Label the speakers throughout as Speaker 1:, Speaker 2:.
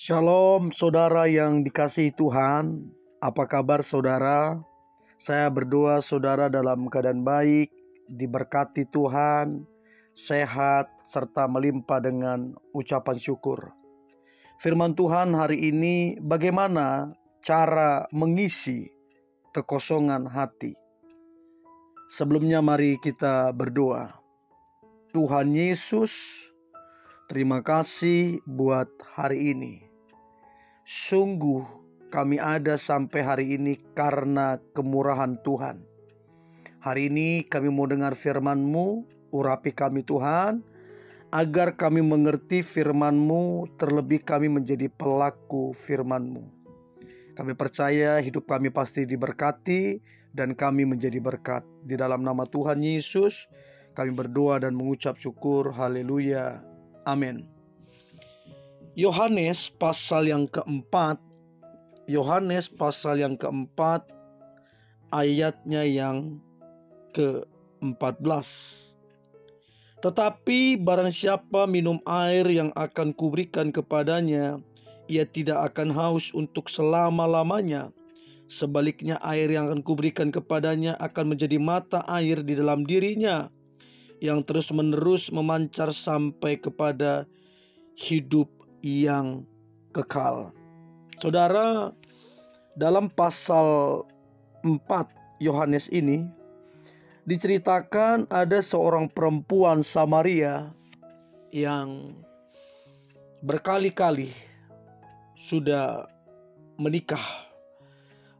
Speaker 1: Shalom saudara yang dikasihi Tuhan. Apa kabar saudara? Saya berdoa saudara dalam keadaan baik, diberkati Tuhan, sehat, serta melimpah dengan ucapan syukur. Firman Tuhan hari ini, bagaimana cara mengisi kekosongan hati? Sebelumnya mari kita berdoa. Tuhan Yesus, terima kasih buat hari ini. Sungguh kami ada sampai hari ini karena kemurahan Tuhan. Hari ini kami mau dengar firman-Mu, urapi kami Tuhan, agar kami mengerti firman-Mu, terlebih kami menjadi pelaku firman-Mu. Kami percaya hidup kami pasti diberkati dan kami menjadi berkat. Di dalam nama Tuhan Yesus kami berdoa dan mengucap syukur. Haleluya. Amin. Yohanes pasal yang keempat, ayatnya yang ke-14. Tetapi barang siapa minum air yang akan kuberikan kepadanya, ia tidak akan haus untuk selama-lamanya. Sebaliknya air yang akan kuberikan kepadanya akan menjadi mata air di dalam dirinya, yang terus-menerus memancar sampai kepada hidup yang kekal. Saudara, dalam pasal 4 Yohanes ini diceritakan ada seorang perempuan Samaria yang berkali-kali sudah menikah,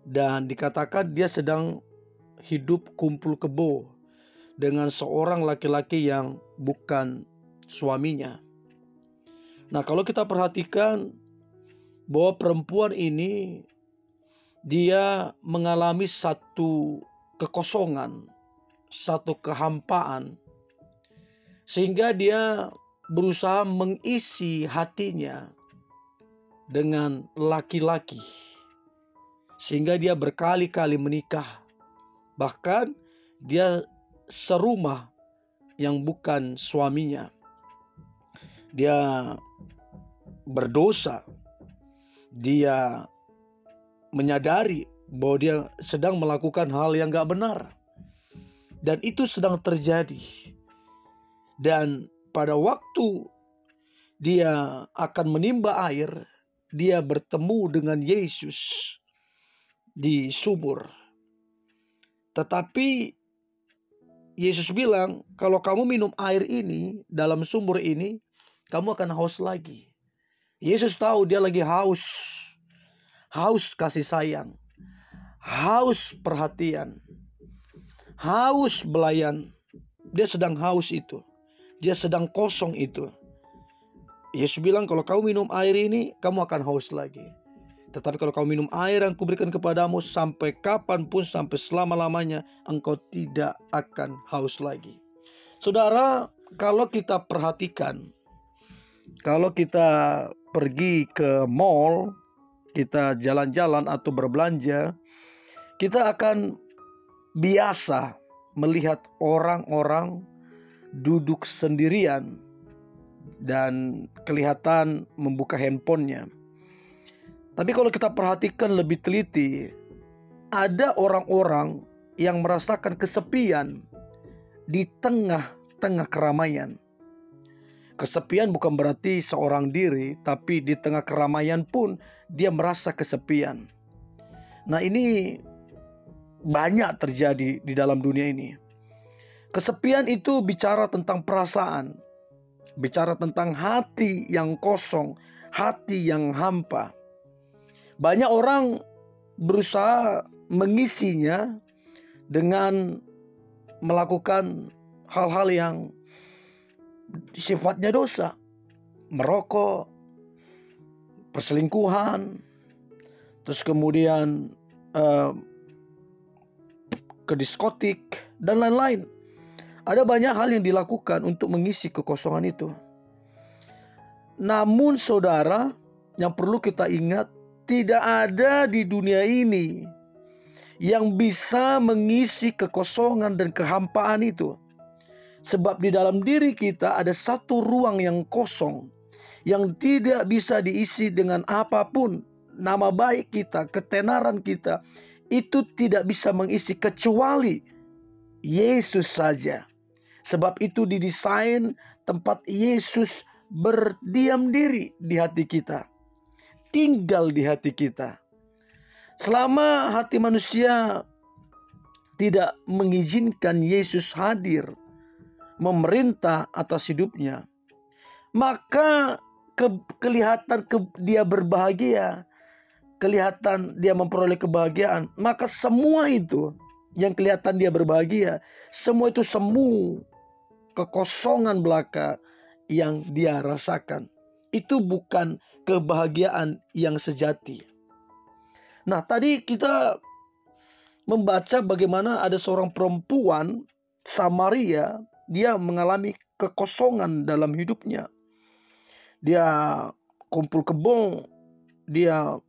Speaker 1: dan dikatakan dia sedang hidup kumpul kebo dengan seorang laki-laki yang bukan suaminya. Nah, kalau kita perhatikan bahwa perempuan ini dia mengalami satu kekosongan, satu kehampaan, sehingga dia berusaha mengisi hatinya dengan laki-laki, sehingga dia berkali-kali menikah. Bahkan dia serumah yang bukan suaminya. Dia berdosa. Dia menyadari bahwa dia sedang melakukan hal yang gak benar, dan itu sedang terjadi. Dan pada waktu dia akan menimba air, dia bertemu dengan Yesus di sumur. Tetapi Yesus bilang, kalau kamu minum air ini dalam sumur ini, kamu akan haus lagi. Yesus tahu dia lagi haus kasih sayang, haus perhatian, haus belayan. Dia sedang haus itu, dia sedang kosong itu. Yesus bilang, kalau kamu minum air ini, kamu akan haus lagi. Tetapi kalau kamu minum air yang kuberikan kepadamu, sampai kapanpun, sampai selama-lamanya, engkau tidak akan haus lagi. Saudara, kalau kita perhatikan, kalau kita pergi ke mall, kita jalan-jalan atau berbelanja, kita akan biasa melihat orang-orang duduk sendirian dan kelihatan membuka handphonenya. Tapi kalau kita perhatikan lebih teliti, ada orang-orang yang merasakan kesepian di tengah-tengah keramaian. Kesepian bukan berarti seorang diri, tapi di tengah keramaian pun dia merasa kesepian. Nah, ini banyak terjadi di dalam dunia ini. Kesepian itu bicara tentang perasaan, bicara tentang hati yang kosong, hati yang hampa. Banyak orang berusaha mengisinya dengan melakukan hal-hal yang sifatnya dosa, merokok, perselingkuhan, terus kemudian ke diskotik dan lain-lain. Ada banyak hal yang dilakukan untuk mengisi kekosongan itu. Namun saudara, yang perlu kita ingat, tidak ada di dunia ini yang bisa mengisi kekosongan dan kehampaan itu. Sebab di dalam diri kita ada satu ruang yang kosong, yang tidak bisa diisi dengan apapun. Nama baik kita, ketenaran kita, itu tidak bisa mengisi kecuali Yesus saja. Sebab itu didesain tempat Yesus berdiam diri di hati kita, tinggal di hati kita. Selama hati manusia tidak mengizinkan Yesus hadir memerintah atas hidupnya, maka kelihatan dia berbahagia, kelihatan dia memperoleh kebahagiaan, maka semua itu yang kelihatan dia berbahagia, semua itu semu, kekosongan belaka yang dia rasakan. Itu bukan kebahagiaan yang sejati. Nah, tadi kita membaca bagaimana ada seorang perempuan Samaria, dia mengalami kekosongan dalam hidupnya. Dia kumpul kebun, dia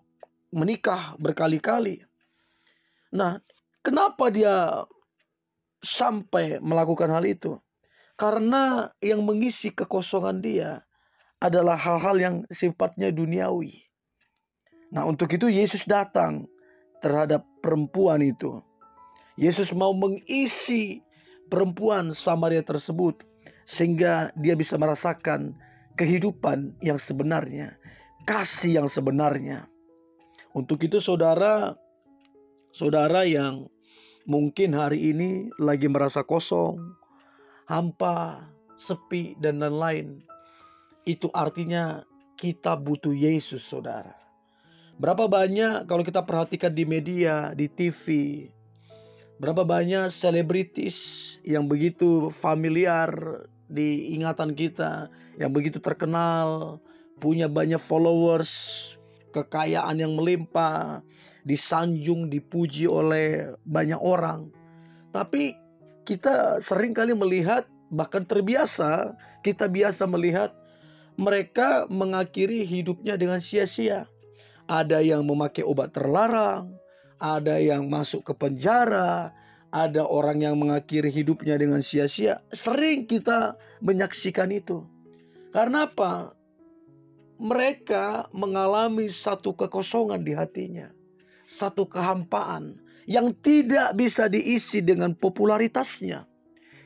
Speaker 1: menikah berkali-kali. Nah, kenapa dia sampai melakukan hal itu? Karena yang mengisi kekosongan dia adalah hal-hal yang sifatnya duniawi. Nah, untuk itu Yesus datang terhadap perempuan itu. Yesus mau mengisi perempuan Samaria tersebut sehingga dia bisa merasakan kehidupan yang sebenarnya, kasih yang sebenarnya. Untuk itu saudara yang mungkin hari ini lagi merasa kosong, hampa, sepi, dan lain-lain, itu artinya kita butuh Yesus, saudara. Berapa banyak kalau kita perhatikan di media, di TV, berapa banyak selebritis yang begitu familiar di ingatan kita, yang begitu terkenal, punya banyak followers, kekayaan yang melimpah, disanjung, dipuji oleh banyak orang. Tapi kita sering kali melihat, bahkan terbiasa, kita biasa melihat mereka mengakhiri hidupnya dengan sia-sia. Ada yang memakai obat terlarang, ada yang masuk ke penjara, ada orang yang mengakhiri hidupnya dengan sia-sia. Sering kita menyaksikan itu. Karena apa? Mereka mengalami satu kekosongan di hatinya, satu kehampaan yang tidak bisa diisi dengan popularitasnya,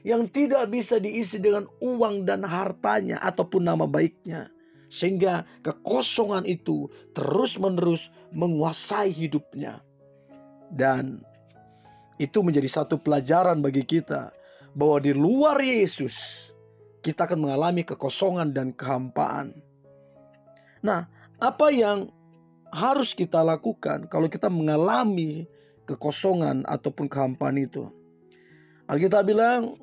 Speaker 1: yang tidak bisa diisi dengan uang dan hartanya ataupun nama baiknya. Sehingga kekosongan itu terus-menerus menguasai hidupnya. Dan itu menjadi satu pelajaran bagi kita bahwa di luar Yesus kita akan mengalami kekosongan dan kehampaan. Nah, apa yang harus kita lakukan kalau kita mengalami kekosongan ataupun kehampaan itu? Alkitab bilang,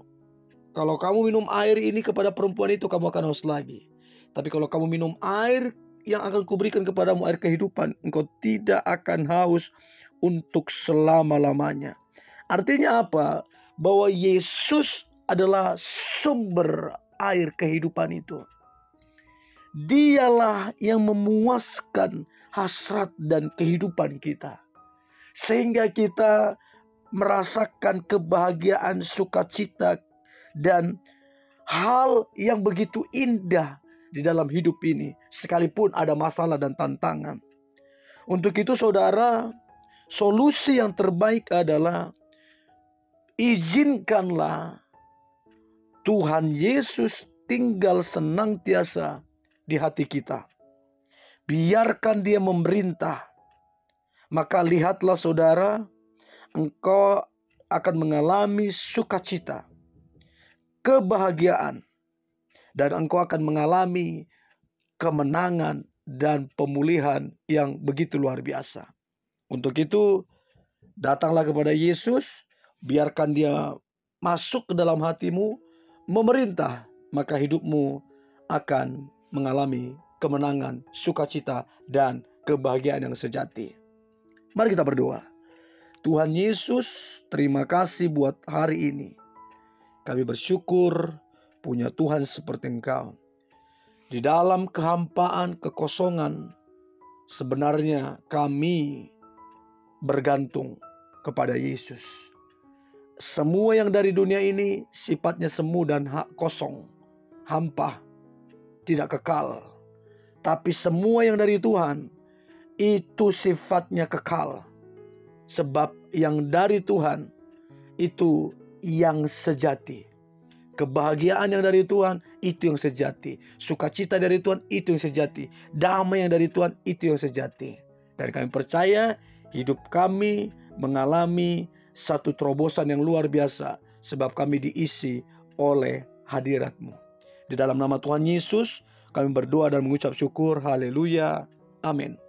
Speaker 1: kalau kamu minum air ini kepada perempuan itu, kamu akan haus lagi. Tapi kalau kamu minum air yang akan kuberikan kepadamu, air kehidupan, engkau tidak akan haus untuk selama-lamanya. Artinya apa? Bahwa Yesus adalah sumber air kehidupan itu. Dialah yang memuaskan hasrat dan kehidupan kita, sehingga kita merasakan kebahagiaan, sukacita, dan hal yang begitu indah di dalam hidup ini, sekalipun ada masalah dan tantangan. Untuk itu saudara, solusi yang terbaik adalah izinkanlah Tuhan Yesus tinggal senantiasa di hati kita. Biarkan dia memerintah. Maka lihatlah saudara, engkau akan mengalami sukacita, kebahagiaan, dan engkau akan mengalami kemenangan dan pemulihan yang begitu luar biasa. Untuk itu, datanglah kepada Yesus, biarkan dia masuk ke dalam hatimu, memerintah, maka hidupmu akan mengalami kemenangan, sukacita, dan kebahagiaan yang sejati. Mari kita berdoa. Tuhan Yesus, terima kasih buat hari ini. Kami bersyukur punya Tuhan seperti Engkau. Di dalam kehampaan, kekosongan, sebenarnya kami bergantung kepada Yesus. Semua yang dari dunia ini sifatnya semu dan kosong, hampa, tidak kekal. Tapi semua yang dari Tuhan itu sifatnya kekal. Sebab yang dari Tuhan itu yang sejati. Kebahagiaan yang dari Tuhan itu yang sejati. Sukacita dari Tuhan itu yang sejati. Damai yang dari Tuhan itu yang sejati. Dan kami percaya hidup kami mengalami satu terobosan yang luar biasa. Sebab kami diisi oleh hadirat-Mu. Di dalam nama Tuhan Yesus kami berdoa dan mengucap syukur. Haleluya. Amin.